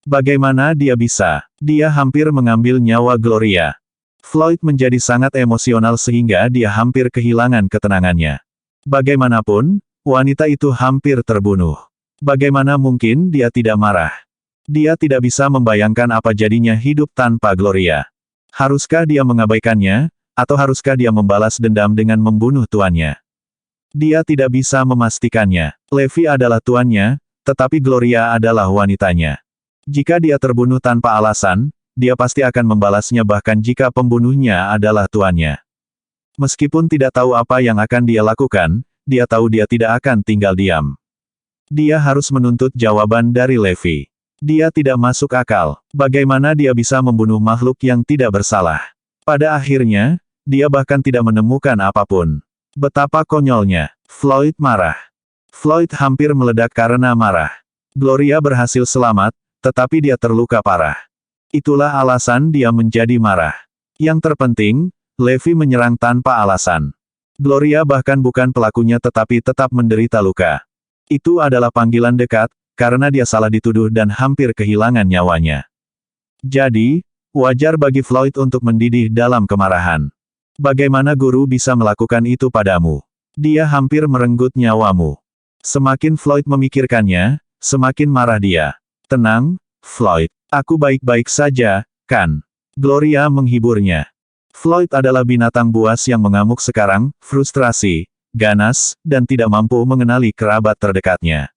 Bagaimana dia bisa? Dia hampir mengambil nyawa Gloria. Floyd menjadi sangat emosional sehingga dia hampir kehilangan ketenangannya. Bagaimanapun, wanita itu hampir terbunuh. Bagaimana mungkin dia tidak marah? Dia tidak bisa membayangkan apa jadinya hidup tanpa Gloria. Haruskah dia mengabaikannya, atau haruskah dia membalas dendam dengan membunuh tuannya? Dia tidak bisa memastikannya. Levi adalah tuannya, tetapi Gloria adalah wanitanya. Jika dia terbunuh tanpa alasan, dia pasti akan membalasnya bahkan jika pembunuhnya adalah tuannya. Meskipun tidak tahu apa yang akan dia lakukan, dia tahu dia tidak akan tinggal diam. Dia harus menuntut jawaban dari Levi. Dia tidak masuk akal. Bagaimana dia bisa membunuh makhluk yang tidak bersalah? Pada akhirnya, dia bahkan tidak menemukan apapun. Betapa konyolnya. Floyd marah. Floyd hampir meledak karena marah. Gloria berhasil selamat, tetapi dia terluka parah. Itulah alasan dia menjadi marah. Yang terpenting, Levi menyerang tanpa alasan. Gloria bahkan bukan pelakunya tetapi tetap menderita luka. Itu adalah panggilan dekat, karena dia salah dituduh dan hampir kehilangan nyawanya. Jadi, wajar bagi Floyd untuk mendidih dalam kemarahan. Bagaimana guru bisa melakukan itu padamu? Dia hampir merenggut nyawamu. Semakin Floyd memikirkannya, semakin marah dia. Tenang, Floyd. Aku baik-baik saja, kan? Gloria menghiburnya. Floyd adalah binatang buas yang mengamuk sekarang, frustrasi, ganas, dan tidak mampu mengenali kerabat terdekatnya.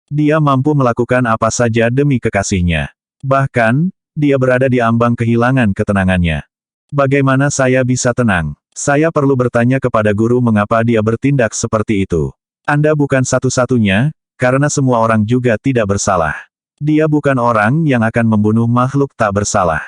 Dia mampu melakukan apa saja demi kekasihnya. Bahkan, dia berada di ambang kehilangan ketenangannya. Bagaimana saya bisa tenang? Saya perlu bertanya kepada guru mengapa dia bertindak seperti itu. Anda bukan satu-satunya, karena semua orang juga tidak bersalah. Dia bukan orang yang akan membunuh makhluk tak bersalah.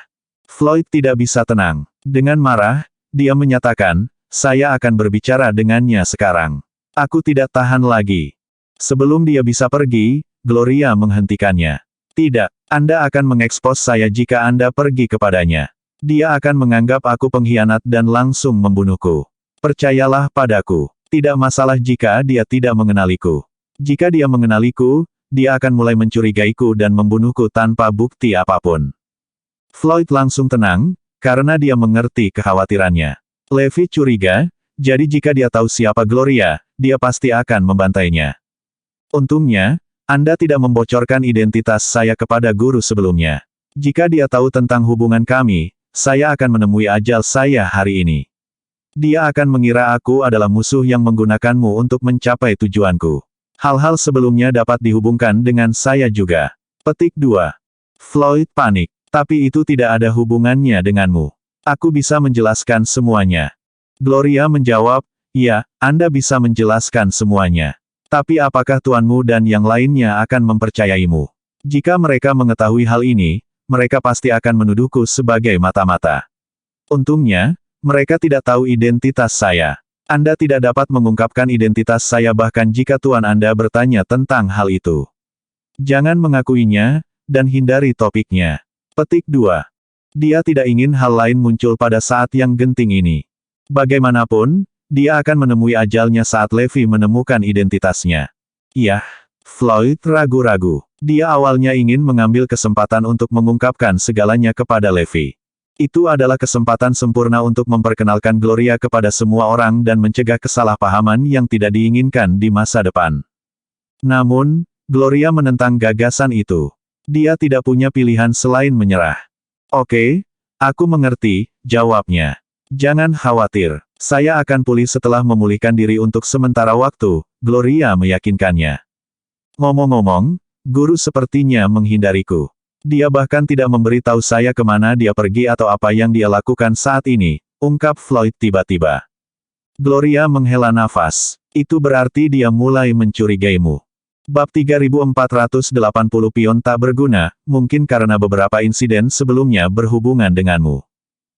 Floyd tidak bisa tenang. Dengan marah, dia menyatakan, saya akan berbicara dengannya sekarang. Aku tidak tahan lagi. Sebelum dia bisa pergi, Gloria menghentikannya. Tidak, Anda akan mengekspos saya jika Anda pergi kepadanya. Dia akan menganggap aku pengkhianat dan langsung membunuhku. Percayalah padaku. Tidak masalah jika dia tidak mengenaliku. Jika dia mengenaliku, dia akan mulai mencurigaiku dan membunuhku tanpa bukti apapun. Floyd langsung tenang, karena dia mengerti kekhawatirannya. Levi curiga, jadi jika dia tahu siapa Gloria, dia pasti akan membantainya. Untungnya, Anda tidak membocorkan identitas saya kepada guru sebelumnya. Jika dia tahu tentang hubungan kami, saya akan menemui ajal saya hari ini. Dia akan mengira aku adalah musuh yang menggunakanmu untuk mencapai tujuanku. Hal-hal sebelumnya dapat dihubungkan dengan saya juga. Petik 2. Floyd panik. Tapi itu tidak ada hubungannya denganmu. Aku bisa menjelaskan semuanya. Gloria menjawab, ya, Anda bisa menjelaskan semuanya. Tapi apakah tuanmu dan yang lainnya akan mempercayaimu? Jika mereka mengetahui hal ini, mereka pasti akan menuduhku sebagai mata-mata. Untungnya, mereka tidak tahu identitas saya. Anda tidak dapat mengungkapkan identitas saya bahkan jika tuan Anda bertanya tentang hal itu. Jangan mengakuinya, dan hindari topiknya. Petik 2. Dia tidak ingin hal lain muncul pada saat yang genting ini. Bagaimanapun, dia akan menemui ajalnya saat Levi menemukan identitasnya. Iya, Floyd ragu-ragu. Dia awalnya ingin mengambil kesempatan untuk mengungkapkan segalanya kepada Levi. Itu adalah kesempatan sempurna untuk memperkenalkan Gloria kepada semua orang dan mencegah kesalahpahaman yang tidak diinginkan di masa depan. Namun, Gloria menentang gagasan itu. Dia tidak punya pilihan selain menyerah. Oke, aku mengerti, jawabnya. Jangan khawatir, saya akan pulih setelah memulihkan diri untuk sementara waktu, Gloria meyakinkannya. Ngomong-ngomong, guru sepertinya menghindariku. Dia bahkan tidak memberitahu saya kemana dia pergi atau apa yang dia lakukan saat ini, ungkap Floyd tiba-tiba. Gloria menghela nafas. Itu berarti dia mulai mencurigaimu. Bab 3480 pion tak berguna, mungkin karena beberapa insiden sebelumnya berhubungan denganmu.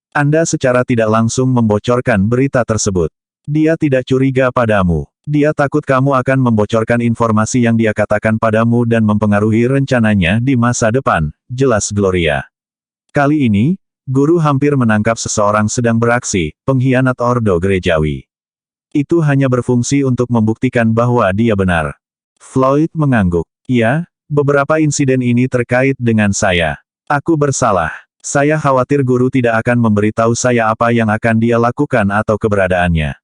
Anda secara tidak langsung membocorkan berita tersebut. Dia tidak curiga padamu. Dia takut kamu akan membocorkan informasi yang dia katakan padamu dan mempengaruhi rencananya di masa depan, jelas Gloria. Kali ini, guru hampir menangkap seseorang sedang beraksi, pengkhianat ordo gerejawi. Itu hanya berfungsi untuk membuktikan bahwa dia benar. Floyd mengangguk. Ya, beberapa insiden ini terkait dengan saya. Aku bersalah. Saya khawatir guru tidak akan memberitahu saya apa yang akan dia lakukan atau keberadaannya.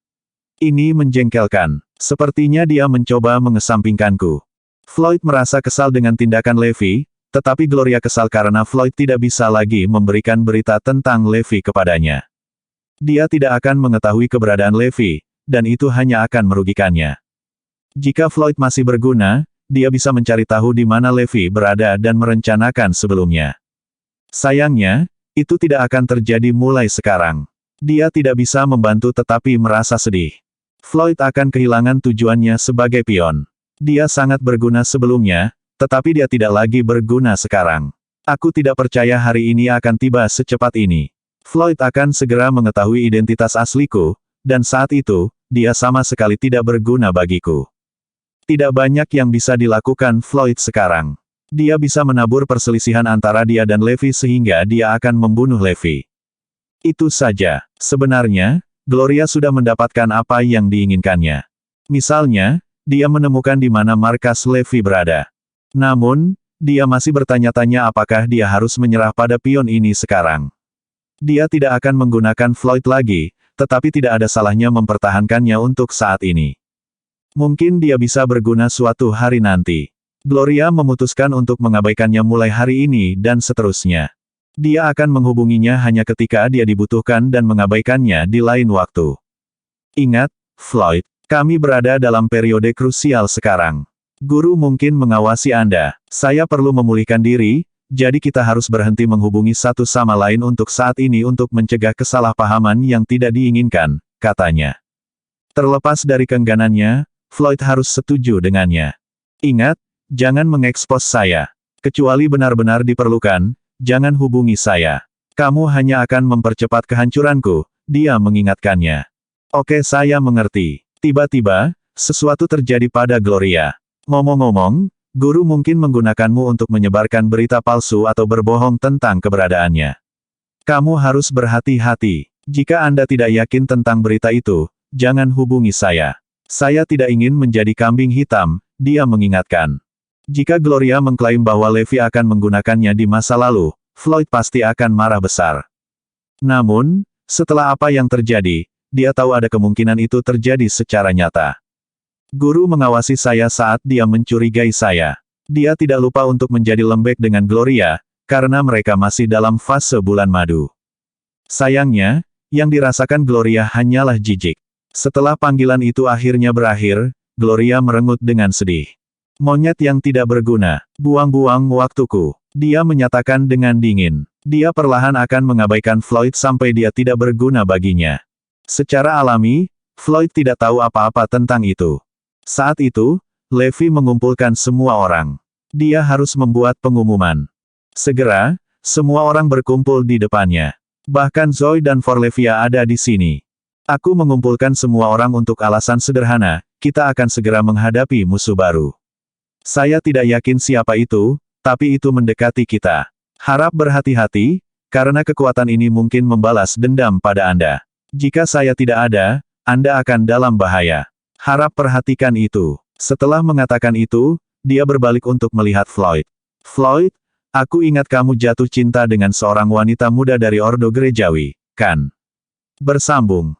Ini menjengkelkan. Sepertinya dia mencoba mengesampingkanku. Floyd merasa kesal dengan tindakan Levi, tetapi Gloria kesal karena Floyd tidak bisa lagi memberikan berita tentang Levi kepadanya. Dia tidak akan mengetahui keberadaan Levi, dan itu hanya akan merugikannya. Jika Floyd masih berguna, dia bisa mencari tahu di mana Levi berada dan merencanakan sebelumnya. Sayangnya, itu tidak akan terjadi mulai sekarang. Dia tidak bisa membantu tetapi merasa sedih. Floyd akan kehilangan tujuannya sebagai pion. Dia sangat berguna sebelumnya, tetapi dia tidak lagi berguna sekarang. Aku tidak percaya hari ini akan tiba secepat ini. Floyd akan segera mengetahui identitas asliku, dan saat itu, dia sama sekali tidak berguna bagiku. Tidak banyak yang bisa dilakukan Floyd sekarang. Dia bisa menabur perselisihan antara dia dan Levi sehingga dia akan membunuh Levi. Itu saja. Sebenarnya, Gloria sudah mendapatkan apa yang diinginkannya. Misalnya, dia menemukan di mana markas Levi berada. Namun, dia masih bertanya-tanya apakah dia harus menyerah pada pion ini sekarang. Dia tidak akan menggunakan Floyd lagi, tetapi tidak ada salahnya mempertahankannya untuk saat ini. Mungkin dia bisa berguna suatu hari nanti. Gloria memutuskan untuk mengabaikannya mulai hari ini dan seterusnya. Dia akan menghubunginya hanya ketika dia dibutuhkan dan mengabaikannya di lain waktu. Ingat, Floyd, kami berada dalam periode krusial sekarang. Guru mungkin mengawasi Anda. Saya perlu memulihkan diri, jadi kita harus berhenti menghubungi satu sama lain untuk saat ini untuk mencegah kesalahpahaman yang tidak diinginkan, katanya. Terlepas dari keengganannya, Floyd harus setuju dengannya. Ingat, jangan mengekspos saya. Kecuali benar-benar diperlukan, jangan hubungi saya. Kamu hanya akan mempercepat kehancuranku, dia mengingatkannya. Oke, saya mengerti. Tiba-tiba, sesuatu terjadi pada Gloria. Ngomong-ngomong, guru mungkin menggunakanmu untuk menyebarkan berita palsu atau berbohong tentang keberadaannya. Kamu harus berhati-hati. Jika Anda tidak yakin tentang berita itu, jangan hubungi saya. Saya tidak ingin menjadi kambing hitam, dia mengingatkan. Jika Gloria mengklaim bahwa Levi akan menggunakannya di masa lalu, Floyd pasti akan marah besar. Namun, setelah apa yang terjadi, dia tahu ada kemungkinan itu terjadi secara nyata. Guru mengawasi saya saat dia mencurigai saya. Dia tidak lupa untuk menjadi lembek dengan Gloria, karena mereka masih dalam fase bulan madu. Sayangnya, yang dirasakan Gloria hanyalah jijik. Setelah panggilan itu akhirnya berakhir, Gloria merengut dengan sedih. Monyet yang tidak berguna, buang-buang waktuku. Dia menyatakan dengan dingin. Dia perlahan akan mengabaikan Floyd sampai dia tidak berguna baginya. Secara alami, Floyd tidak tahu apa-apa tentang itu. Saat itu, Levi mengumpulkan semua orang. Dia harus membuat pengumuman. Segera, semua orang berkumpul di depannya. Bahkan Zoe dan Forlevia ada di sini. Aku mengumpulkan semua orang untuk alasan sederhana, kita akan segera menghadapi musuh baru. Saya tidak yakin siapa itu, tapi itu mendekati kita. Harap berhati-hati, karena kekuatan ini mungkin membalas dendam pada Anda. Jika saya tidak ada, Anda akan dalam bahaya. Harap perhatikan itu. Setelah mengatakan itu, dia berbalik untuk melihat Floyd. Floyd, aku ingat kamu jatuh cinta dengan seorang wanita muda dari Ordo Gerejawi, kan? Bersambung.